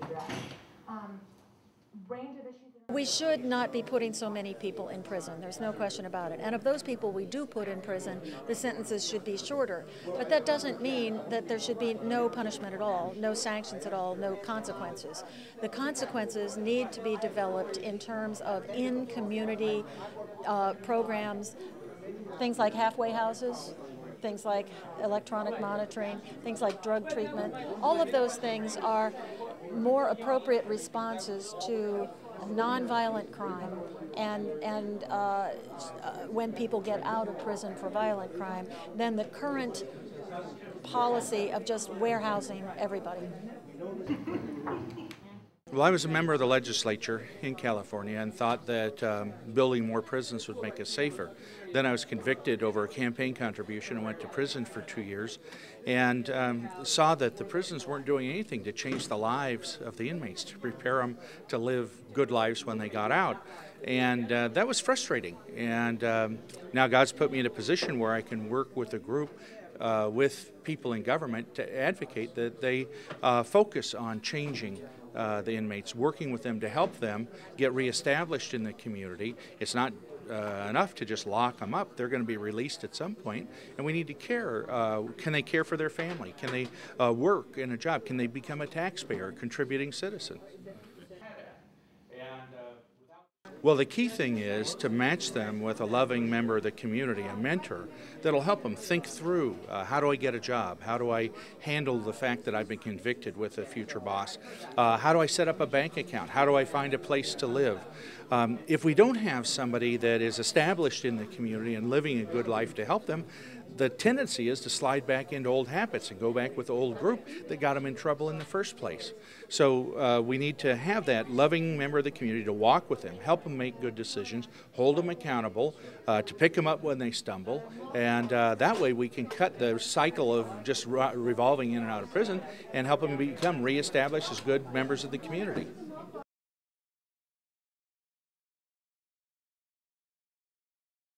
to address. Range of issues. We should not be putting so many people in prison. There's no question about it. And of those people we do put in prison, the sentences should be shorter. But that doesn't mean that there should be no punishment at all, no sanctions at all, no consequences. The consequences need to be developed in terms of in-community programs, things like halfway houses, things like electronic monitoring, things like drug treatment. All of those things are more appropriate responses to nonviolent crime and when people get out of prison for violent crime than the current policy of just warehousing everybody. Well, I was a member of the legislature in California and thought that building more prisons would make us safer. Then I was convicted over a campaign contribution and went to prison for 2 years and saw that the prisons weren't doing anything to change the lives of the inmates, to prepare them to live good lives when they got out. And that was frustrating. And now God's put me in a position where I can work with a group with people in government to advocate that they focus on changing the inmates, working with them to help them get reestablished in the community. It's not enough to just lock them up. They're going to be released at some point, and we need to care. Can they care for their family? Can they work in a job? Can they become a taxpayer, contributing citizen? Well, the key thing is to match them with a loving member of the community, a mentor, that'll help them think through, how do I get a job? How do I handle the fact that I've been convicted with a future boss? How do I set up a bank account? How do I find a place to live? If we don't have somebody that is established in the community and living a good life to help them, the tendency is to slide back into old habits and go back with the old group that got them in trouble in the first place. So we need to have that loving member of the community to walk with them, help them make good decisions, hold them accountable, to pick them up when they stumble, and that way we can cut the cycle of just revolving in and out of prison and help them become reestablished as good members of the community.